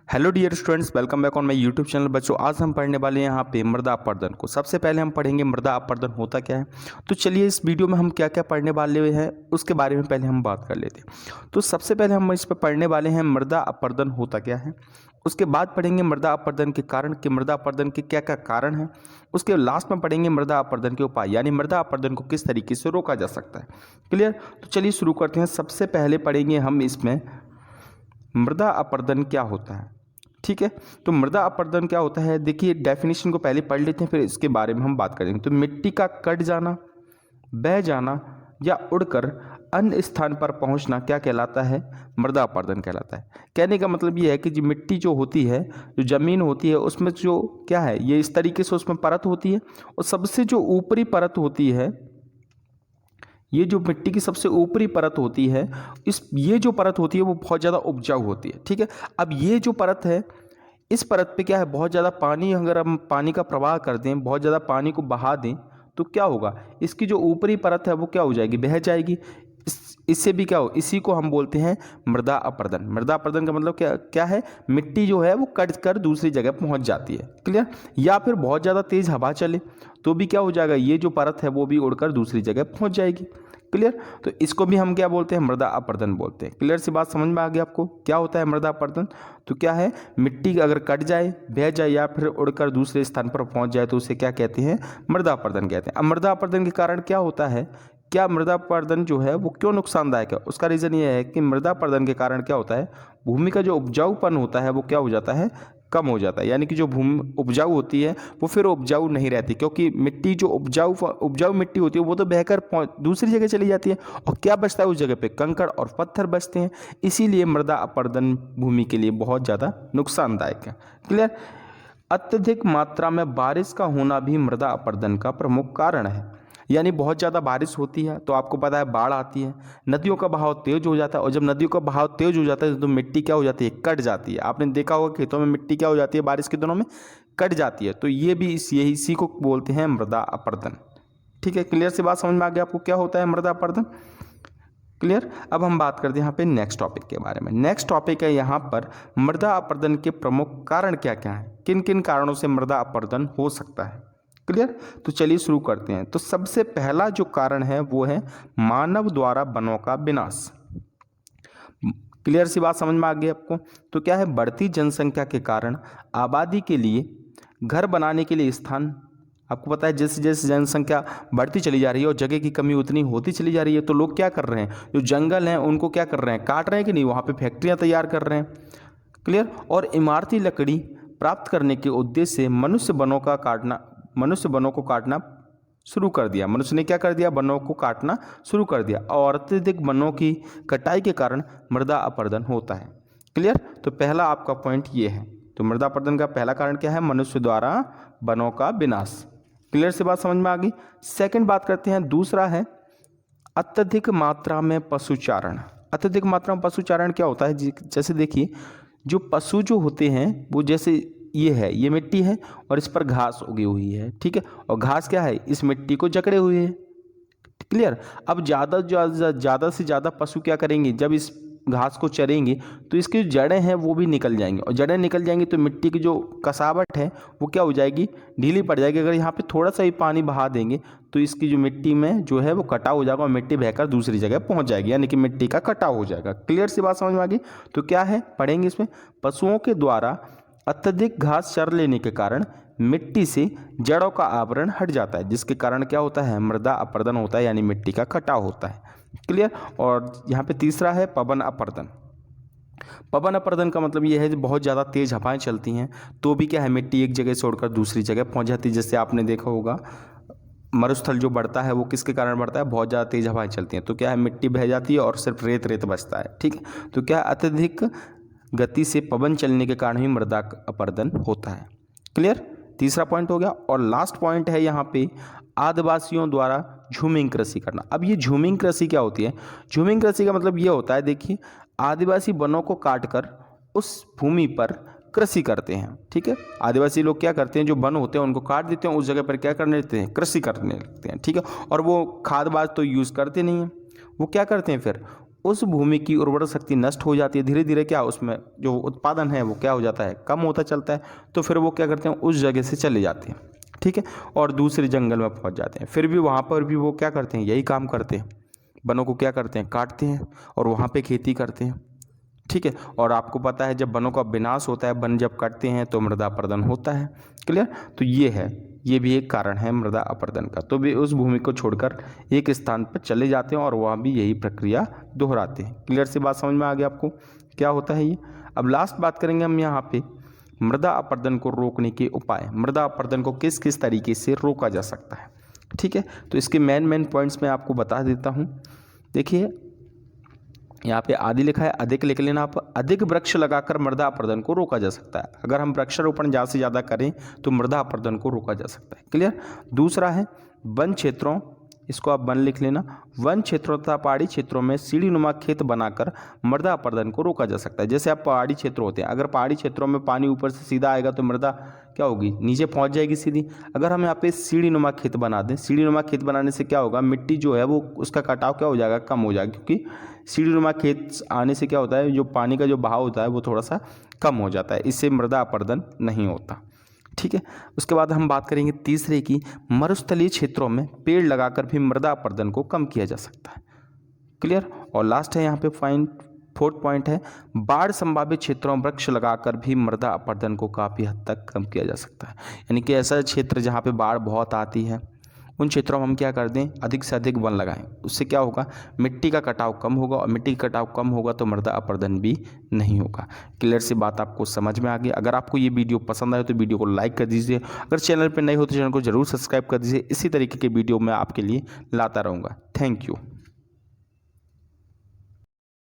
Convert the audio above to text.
Hello dear students, welcome back on my YouTube channel. बच्चों, आज हम पढ़ने वाले हैं यहाँ पे मृदा अपरदन को। सबसे पहले हम पढ़ेंगे मृदा अपरदन होता क्या है। तो चलिए इस वीडियो में हम क्या क्या पढ़ने वाले हैं उसके बारे में पहले हम बात कर लेते हैं। तो सबसे पहले हम इस पर पढ़ने वाले हैं मृदा अपरदन होता क्या है। उसके बाद पढ़ेंगे मृदा अपरदन के कारण कि मृदा अपरदन के क्या क्या कारण हैं। उसके लास्ट में पढ़ेंगे मृदा अपरदन के उपाय, यानी मृदा अपरदन को किस तरीके से रोका जा सकता है। क्लियर। तो चलिए शुरू करते हैं। सबसे पहले पढ़ेंगे हम इसमें मृदा अपरदन क्या होता है। ठीक है, तो मृदा अपरदन क्या होता है, देखिए डेफिनेशन को पहले पढ़ लेते हैं, फिर इसके बारे में हम बात करेंगे। तो मिट्टी का कट जाना, बह जाना या उड़कर अन्य स्थान पर पहुंचना क्या कहलाता है, मृदा अपरदन कहलाता है। कहने का मतलब ये है कि जो मिट्टी जो होती है, जो ज़मीन होती है, उसमें जो क्या है, ये इस तरीके से उसमें परत होती है, और सबसे जो ऊपरी परत होती है, ये जो मिट्टी की सबसे ऊपरी परत होती है, ये जो परत होती है वो बहुत ज़्यादा उपजाऊ होती है। ठीक है, अब ये जो परत है, इस परत पे क्या है, बहुत ज़्यादा पानी, अगर हम पानी का प्रवाह कर दें, बहुत ज़्यादा पानी को बहा दें, तो क्या होगा, इसकी जो ऊपरी परत है वो क्या हो जाएगी, बह जाएगी। इससे भी क्या हो, इसी को हम बोलते हैं मृदा अपरदन। मृदा अपरदन का मतलब क्या क्या है, मिट्टी जो है वो कट कर दूसरी जगह पहुंच जाती है। क्लियर। या फिर बहुत ज़्यादा तेज़ हवा चले तो भी क्या हो जाएगा, ये जो परत है वो भी उड़कर दूसरी जगह पहुंच जाएगी। क्लियर। तो इसको भी हम क्या बोलते हैं, मृदा अपरदन बोलते हैं। क्लियर सी बात समझ में आ गई आपको, क्या होता है मृदा अपरदन। तो क्या है, मिट्टी अगर कट जाए, बह जाए या फिर उड़कर दूसरे स्थान पर पहुंच जाए तो उसे क्या कहते हैं, मृदा अपरदन कहते हैं। अब मृदा अपरदन के कारण क्या होता है, क्या मृदा अपरदन जो है वो क्यों नुकसानदायक है। उसका रीज़न ये है कि मृदा अपरदन के कारण क्या होता है, भूमि का जो उपजाऊपन होता है वो क्या हो जाता है, कम हो जाता है। यानी कि जो भूमि उपजाऊ होती है वो फिर उपजाऊ नहीं रहती, क्योंकि मिट्टी जो उपजाऊ मिट्टी होती है वो तो बहकर दूसरी जगह चली जाती है, और क्या बचता है उस जगह पे, कंकड़ और पत्थर बचते हैं। इसीलिए मृदा अपरदन भूमि के लिए बहुत ज़्यादा नुकसानदायक है। क्लियर। अत्यधिक मात्रा में बारिश का होना भी मृदा अपरदन का प्रमुख कारण है। यानी बहुत ज़्यादा बारिश होती है तो आपको पता है बाढ़ आती है, नदियों का बहाव तेज हो जाता है, और जब नदियों का बहाव तेज हो जाता है तो मिट्टी क्या हो जाती है, कट जाती है। आपने देखा होगा खेतों में मिट्टी क्या हो जाती है, बारिश के दिनों में कट जाती है। तो ये भी इसी को बोलते हैं मृदा अपरदन। ठीक है, क्लियर सी बात समझ में आ गई आपको क्या होता है मृदा अपरदन। क्लियर। अब हम बात करते हैं यहाँ पे नेक्स्ट टॉपिक के बारे में। नेक्स्ट टॉपिक है यहाँ पर मृदा अपरदन के प्रमुख कारण क्या क्या हैं, किन किन कारणों से मृदा अपरदन हो सकता है। क्लियर। तो चलिए शुरू करते हैं। तो सबसे पहला जो कारण है वो है मानव द्वारा वनों का विनाश। क्लियर सी बात समझ में आ गई आपको। तो क्या है, बढ़ती जनसंख्या के कारण आबादी के लिए, घर बनाने के लिए स्थान, आपको पता है जैसे जैसे जनसंख्या बढ़ती चली जा रही है और जगह की कमी उतनी होती चली जा रही है, तो लोग क्या कर रहे हैं, जो जंगल हैं उनको क्या कर रहे हैं, काट रहे हैं कि नहीं, वहाँ पे फैक्ट्रियाँ तैयार कर रहे हैं। क्लियर। और इमारती लकड़ी प्राप्त करने के उद्देश्य से मनुष्य वनों को काटना शुरू कर दिया। मनुष्य ने क्या कर दिया, वनों को काटना शुरू कर दिया, और अत्यधिक वनों की कटाई के कारण मृदा अपरदन होता है। क्लियर। तो पहला आपका पॉइंट ये है। तो मृदा अपरदन का पहला कारण क्या है, मनुष्य द्वारा वनों का विनाश। क्लियर से बात समझ में आ गई। सेकंड बात करते हैं, दूसरा है अत्यधिक मात्रा में पशुचारण। अत्यधिक मात्रा में पशुचारण क्या होता है, जैसे देखिए जो पशु जो होते हैं वो, जैसे ये मिट्टी है और इस पर घास उगी हुई है। ठीक है, और घास क्या है, इस मिट्टी को जकड़े हुए है। क्लियर। अब ज़्यादा से ज़्यादा पशु क्या करेंगे, जब इस घास को चरेंगे तो इसकी जो जड़ें हैं वो भी निकल जाएंगी, और जड़ें निकल जाएंगी तो मिट्टी की जो कसावट है वो क्या हो जाएगी, ढीली पड़ जाएगी। अगर यहाँ पे थोड़ा सा ही पानी बहा देंगे तो इसकी जो मिट्टी में जो है वो कटाव हो जाएगा, और मिट्टी बहकर दूसरी जगह पहुँच जाएगी, यानी कि मिट्टी का कटाव हो जाएगा। क्लियर सी बात समझ में आ गई। तो क्या है, पढ़ेंगे इसमें, पशुओं के द्वारा अत्यधिक घास चर लेने के कारण मिट्टी से जड़ों का आवरण हट जाता है, जिसके कारण क्या होता है, मृदा अपरदन होता है, यानी मिट्टी का कटाव होता है। क्लियर। और यहाँ पे तीसरा है पवन अपरदन। पवन अपरदन का मतलब ये है कि बहुत ज़्यादा तेज हवाएं चलती हैं तो भी क्या है, मिट्टी एक जगह से उड़कर दूसरी जगह पहुँच जाती है। जैसे आपने देखा होगा मरुस्थल जो बढ़ता है वो किसके कारण बढ़ता है, बहुत ज़्यादा तेज हवाएं चलती हैं तो क्या है, मिट्टी बह जाती है और सिर्फ रेत रेत बचता है। ठीक है, तो क्या है, अत्यधिक गति से पवन चलने के कारण ही मृदा अपरदन होता है। क्लियर। तीसरा पॉइंट हो गया। और लास्ट पॉइंट है यहाँ पे आदिवासियों द्वारा झूमिंग कृषि करना। अब ये झूमिंग कृषि क्या होती है, झूमिंग कृषि का मतलब ये होता है, देखिए आदिवासी वनों को काटकर उस भूमि पर कृषि करते हैं। ठीक है, आदिवासी लोग क्या करते हैं, जो वन होते हैं उनको काट देते हैं, उस जगह पर क्या करने लगते हैं, कृषि करने लगते हैं। ठीक है, और वो खाद बाज तो यूज़ करते नहीं हैं, वो क्या करते हैं, फिर उस भूमि की उर्वरक शक्ति नष्ट हो जाती है, धीरे धीरे क्या उसमें जो उत्पादन है वो क्या हो जाता है, कम होता चलता है। तो फिर वो क्या करते हैं, उस जगह से चले जाते हैं, ठीक है, और दूसरे जंगल में पहुंच जाते हैं। फिर भी वहाँ पर भी वो क्या करते हैं, यही काम करते हैं, वनों को क्या करते हैं, काटते हैं और वहाँ पे खेती करते हैं, ठीक है। और आपको पता है जब वनों का विनाश होता है, वन जब कटते हैं तो मृदा अपरदन होता है, क्लियर। तो ये है, ये भी एक कारण है मृदा अपरदन का। तो वे उस भूमि को छोड़कर एक स्थान पर चले जाते हैं और वहाँ भी यही प्रक्रिया दोहराते हैं। क्लियर सी बात समझ में आ गया आपको क्या होता है ये। अब लास्ट बात करेंगे हम यहाँ पे मृदा अपरदन को रोकने के उपाय। मृदा अपरदन को किस किस तरीके से रोका जा सकता है, ठीक है। तो इसके मेन पॉइंट्स मैं आपको बता देता हूँ। देखिए यहाँ पे आदि लिखा है, अधिक लिख लेना आप। अधिक वृक्ष लगाकर मृदा अपरदन को रोका जा सकता है। अगर हम वृक्षारोपण ज़्यादा से ज़्यादा करें तो मृदा अपरदन को रोका जा सकता है, क्लियर। दूसरा है वन क्षेत्रों, इसको आप वन लिख लेना। वन क्षेत्रों तथा पहाड़ी क्षेत्रों में सीढ़ी नुमा खेत बनाकर मृदा अपरदन को रोका जा सकता है। जैसे आप पहाड़ी क्षेत्र होते हैं, अगर पहाड़ी क्षेत्रों में पानी ऊपर से सीधा आएगा तो मृदा क्या होगी, नीचे पहुंच जाएगी सीधी। अगर हम यहाँ पे सीढ़ी नुमा खेत बना दें, सीढ़ी नुमा खेत बनाने से क्या होगा, मिट्टी जो है वो उसका कटाव क्या हो जाएगा, कम हो जाएगा। क्योंकि सीढ़ी नुमा खेत आने से क्या होता है, जो पानी का जो बहाव होता है वो थोड़ा सा कम हो जाता है, इससे मृदा अपरदन नहीं होता, ठीक है। उसके बाद हम बात करेंगे तीसरे की, मरुस्थलीय क्षेत्रों में पेड़ लगाकर भी मृदा अपरदन को कम किया जा सकता है, क्लियर। और लास्ट है यहाँ पे फोर्थ पॉइंट है, बाढ़ संभावित क्षेत्रों में वृक्ष लगाकर भी मृदा अपरदन को काफ़ी हद तक कम किया जा सकता है। यानी कि ऐसा क्षेत्र जहाँ पे बाढ़ बहुत आती है उन क्षेत्रों में हम क्या कर दें, अधिक से अधिक वन लगाएं। उससे क्या होगा, मिट्टी का कटाव कम होगा, और मिट्टी का कटाव कम होगा तो मृदा अपरदन भी नहीं होगा। क्लियर सी बात आपको समझ में आ गई। अगर आपको ये वीडियो पसंद आए तो वीडियो को लाइक कर दीजिए। अगर चैनल पर नए हो तो चैनल को जरूर सब्सक्राइब कर दीजिए। इसी तरीके के वीडियो मैं आपके लिए लाता रहूँगा। Thank you.